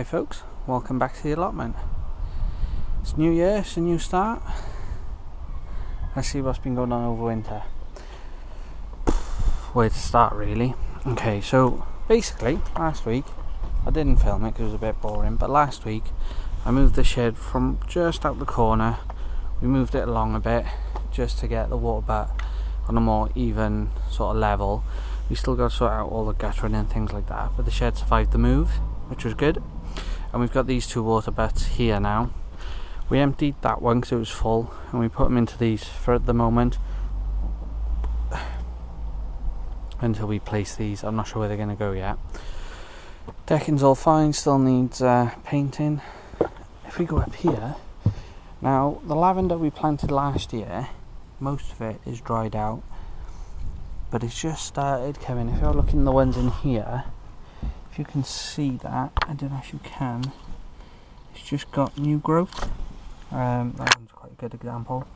Hi folks, welcome back to the allotment. It's new year, it's a new start. Let's see what's been going on over winter. Where to start really. Okay, so basically last week I didn't film it because it was a bit boring, but last week I moved the shed from just out the corner. We moved it along a bit just to get the water butt on a more even sort of level. We still got to sort out all the guttering and things like that, but the shed survived the move, which was good. And we've got these two water butts here now. We emptied that one because it was full, and we put them into these for the moment until we place these. I'm not sure where they're going to go yet. Decking's all fine, still needs painting. If we go up here, now the lavender we planted last year, most of it is dried out, but it's just started coming. If you're looking at the ones in here, if you can see that, I don't know if you can, it's just got new growth. That one's quite a good example.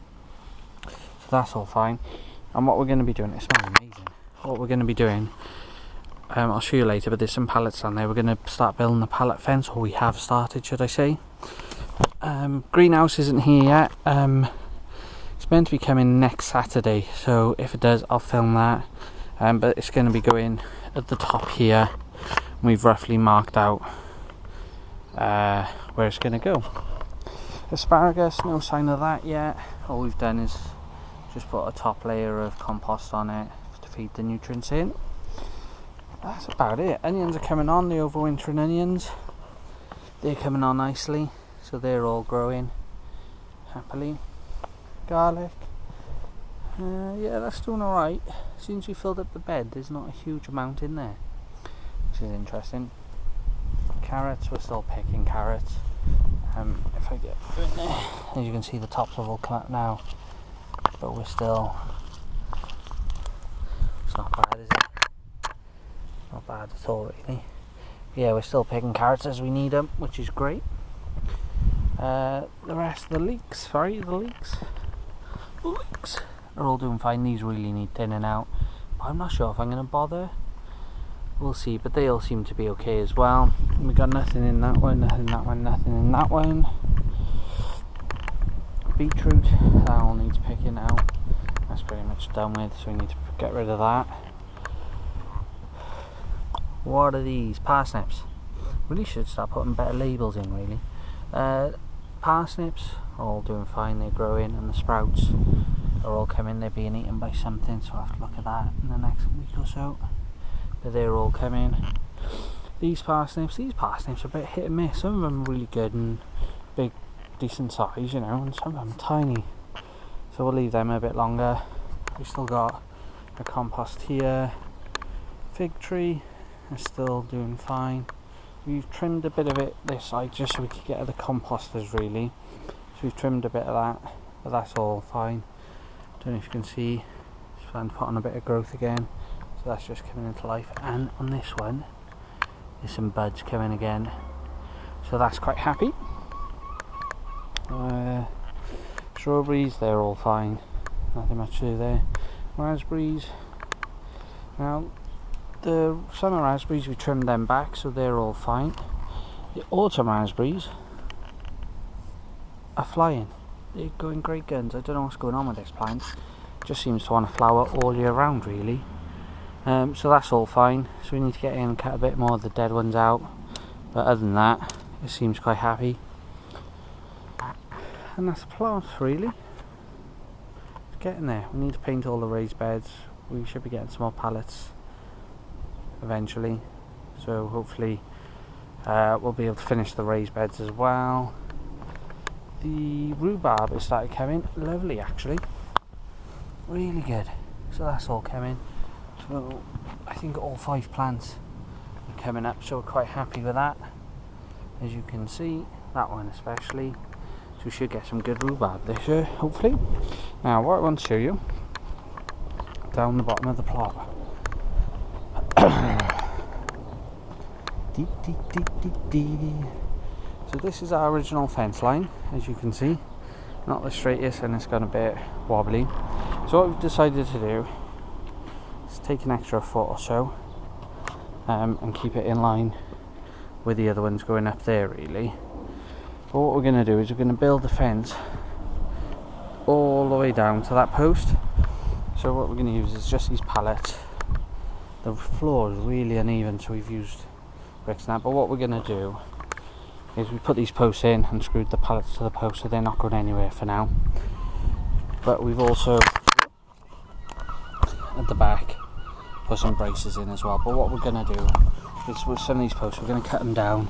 So that's all fine. And what we're going to be doing, it smells amazing. What we're going to be doing, I'll show you later, but there's some pallets down there. We're going to start building the pallet fence, or we have started, should I say. Greenhouse isn't here yet. It's meant to be coming next Saturday, so if it does, I'll film that. But it's going to be going at the top here. We've roughly marked out where it's going to go. Asparagus, no sign of that yet. All we've done is just put a top layer of compost on it to feed the nutrients in. That's about it. Onions are coming on, the overwintering onions. They're coming on nicely, so they're all growing happily. Garlic, yeah, that's doing alright. Since we filled up the bed, there's not a huge amount in there, which is interesting. Carrots, we're still picking carrots. If I get in there, as you can see, the tops have all come up now, but we're still, it's not bad, is it? Not bad at all really. Yeah, we're still picking carrots as we need them, which is great. The rest of the leeks are all doing fine. These really need thinning out, but I'm not sure if I'm going to bother. We'll see, but they all seem to be okay as well. We got nothing in that one, nothing in that one, nothing in that one. Beetroot, that all needs picking out. That's pretty much done with, so we need to get rid of that. What are these? Parsnips. Really should start putting better labels in really. Parsnips are all doing fine, they're growing, and the sprouts are all coming. They're being eaten by something, so I'll have to look at that in the next week or so. But they're all coming. These parsnips are a bit hit and miss. Some of them are really good and big, decent size, you know, and some of them are tiny. So we'll leave them a bit longer. We've still got a compost here. Fig tree is still doing fine. We've trimmed a bit of it this side just so we could get at the composters really. So we've trimmed a bit of that, but that's all fine. Don't know if you can see, it's starting to put on a bit of growth again. So that's just coming into life. And on this one, there's some buds coming again. So that's quite happy. Strawberries, they're all fine. Nothing much to do there. Raspberries. Now, the summer raspberries, we trimmed them back, so they're all fine. The autumn raspberries are flying. They're going great guns. I don't know what's going on with this plant. It just seems to want to flower all year round, really. So that's all fine. So we need to get in and cut a bit more of the dead ones out. But other than that, it seems quite happy. And that's the plants, really. It's getting there. We need to paint all the raised beds. We should be getting some more pallets eventually, so hopefully we'll be able to finish the raised beds as well. The rhubarb has started coming, lovely actually, really good. So that's all coming. So I think all 5 plants are coming up, so we're quite happy with that. As you can see, that one especially. So we should get some good rhubarb this year, hopefully. Now what I want to show you, down the bottom of the plot. So this is our original fence line, as you can see. Not the straightest, and it's gone a bit wobbly. So what we've decided to do is take an extra foot or so and keep it in line with the other ones going up there really. But what we're going to do is we're going to build the fence all the way down to that post. So what we're going to use is just these pallets. The floor is really uneven, so we've used bricks and that, but what we're going to do is we put these posts in and screwed the pallets to the post, so they're not going anywhere for now. But we've also at the back put some braces in as well. But what we're going to do is with some of these posts we're going to cut them down,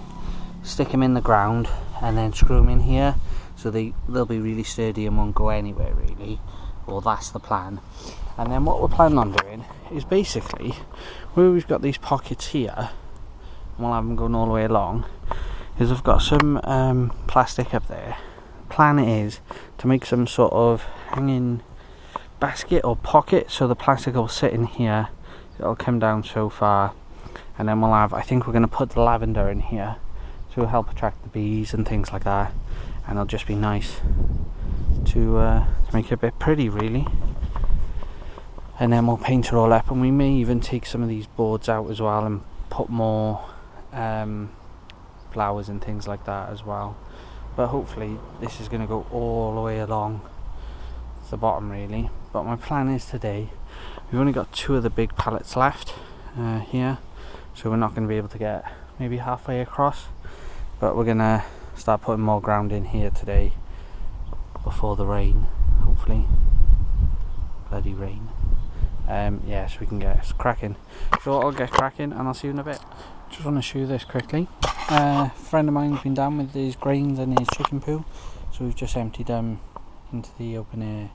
stick them in the ground and then screw them in here, so they'll be really sturdy and won't go anywhere really. Well, that's the plan. And then what we're planning on doing is basically where we've got these pockets here, and we'll have them going all the way along, is I've got some plastic up there. Plan is to make some sort of hanging basket or pocket, so the plastic will sit in here, it'll come down so far, and then we'll have, I think we're going to put the lavender in here to help attract the bees and things like that, and it'll just be nice to make it a bit pretty really. And then we'll paint it all up, and we may even take some of these boards out as well and put more flowers and things like that as well. But hopefully this is going to go all the way along the bottom really. But my plan is today, we've only got 2 of the big pallets left here, so we're not going to be able to get maybe halfway across, but we're going to start putting more ground in here today before the rain, hopefully. Bloody rain. Yeah, so we can get cracking. So I'll get cracking and I'll see you in a bit. Just want to show you this quickly. A friend of mine's been down with his grains and his chicken poo, so we've just emptied them into the open air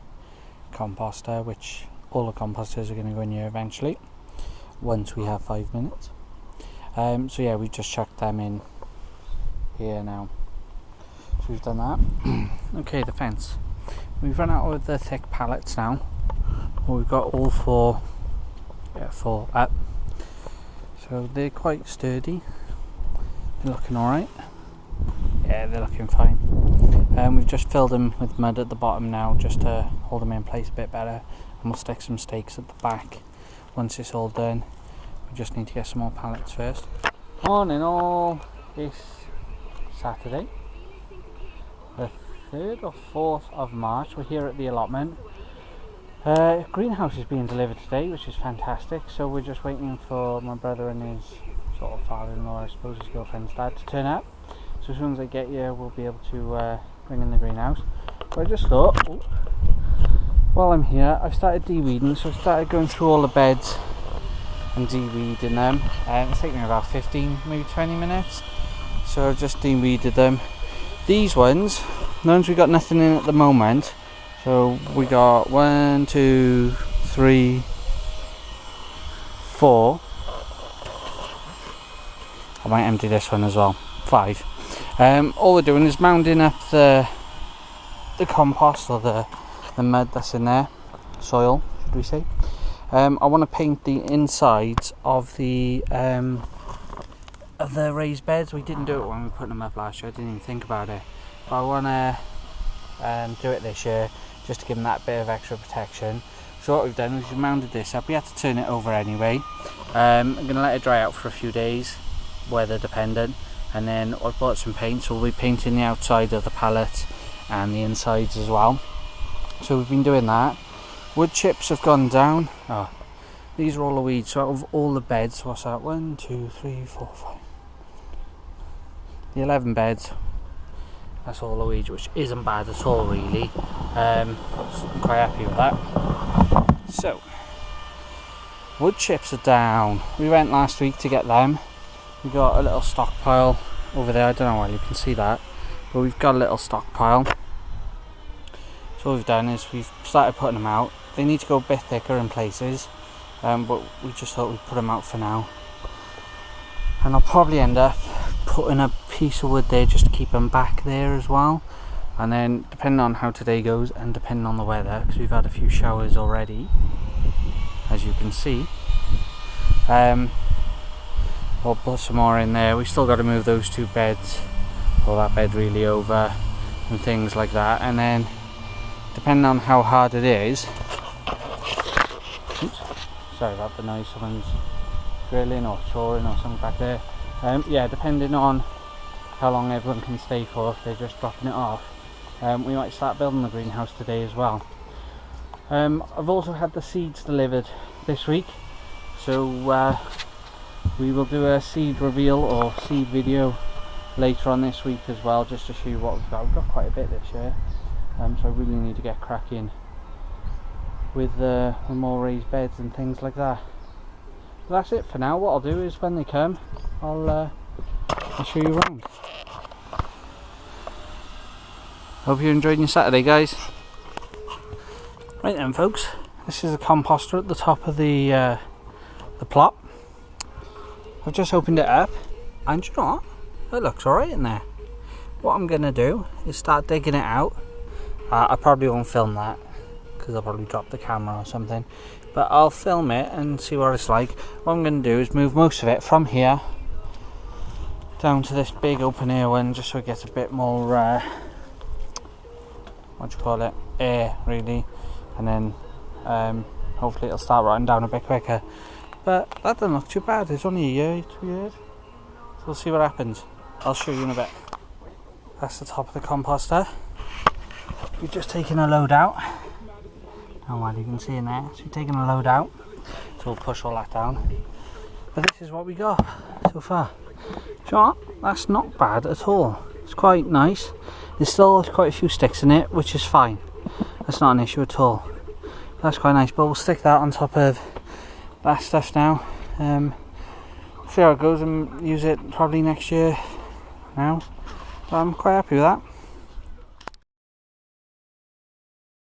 composter, which all the composters are going to go in here eventually once we have 5 minutes. So yeah, we've just chucked them in here now. So we've done that. Okay, the fence. We've run out of the thick pallets now. Well, we've got all 4 up, so they're quite sturdy. They're looking alright. Yeah, they're looking fine. We've just filled them with mud at the bottom now, just to hold them in place a bit better, and we'll stick some stakes at the back once it's all done. We just need to get some more pallets first. Morning all. It's Saturday, the 3rd or 4th of March. We're here at the allotment. Greenhouse is being delivered today, which is fantastic, so we're just waiting for my brother and his sort of father-in-law, I suppose his girlfriend's dad, to turn up. So as soon as they get here we'll be able to bring in the greenhouse. But I just thought, while I'm here, I've started de-weeding, so I've started going through all the beds and de-weeding them. It's taken me about 15, maybe 20 minutes, so I've just de-weeded them. These ones, the ones we got nothing in at the moment, so we got 1, 2, 3, 4. I might empty this one as well. 5. All we're doing is mounding up the compost, or the mud that's in there, soil, should we say. I want to paint the insides of the raised beds. We didn't do it when we put them up last year. I didn't even think about it, but I want to do it this year, just to give them that bit of extra protection. So what we've done is we've mounted this up. We had to turn it over anyway. I'm going to let it dry out for a few days, weather dependent, and then I've bought some paint, so we'll be painting the outside of the pallet and the insides as well. So we've been doing that. Wood chips have gone down. Oh, these are all the weeds. So out of all the beds, what's that? 1, 2, 3, 4, 5. The 11 beds. That's all the weeds, which isn't bad at all really. I'm quite happy with that. So, wood chips are down. We went last week to get them. We got a little stockpile over there. I don't know why you can see that, but we've got a little stockpile. So what we've done is we've started putting them out. They need to go a bit thicker in places, but we just thought we'd put them out for now. And I'll probably end up putting a piece of wood there just to keep them back there as well. And then depending on how today goes and depending on the weather, because we've had a few showers already, as you can see, we'll put some more in there. We still got to move those 2 beds, or that bed really, over and things like that. And then depending on how hard it is, oops, sorry about the noise, someone's drilling or shoring or something back there. Yeah, depending on how long everyone can stay for, if they're just dropping it off, we might start building the greenhouse today as well. I've also had the seeds delivered this week, so we will do a seed reveal or seed video later on this week as well, just to show you what we've got. We've got quite a bit this year, so I really need to get cracking with the more raised beds and things like that. But that's it for now. What I'll do is when they come, I'll show you around. Hope you're enjoying your Saturday, guys. Right then, folks, this is a composter at the top of the plot. I've just opened it up, and you know what? It looks alright in there. What I'm going to do is start digging it out. I probably won't film that, because I'll probably drop the camera or something. But I'll film it and see what it's like. What I'm going to do is move most of it from here down to this big open air one, just so it gets a bit more, what do you call it, air really. And then hopefully it'll start rotting down a bit quicker. But that doesn't look too bad. It's only a year, 2 years. So we'll see what happens. I'll show you in a bit. That's the top of the composter. We've just taken a load out. Oh well, you can see in there. So we've taken a load out. So we'll push all that down. But this is what we got so far. Do you know what? That's not bad at all. It's quite nice. There's still quite a few sticks in it, which is fine. That's not an issue at all. That's quite nice, but we'll stick that on top of that stuff now. See how it goes and use it probably next year now. But I'm quite happy with that.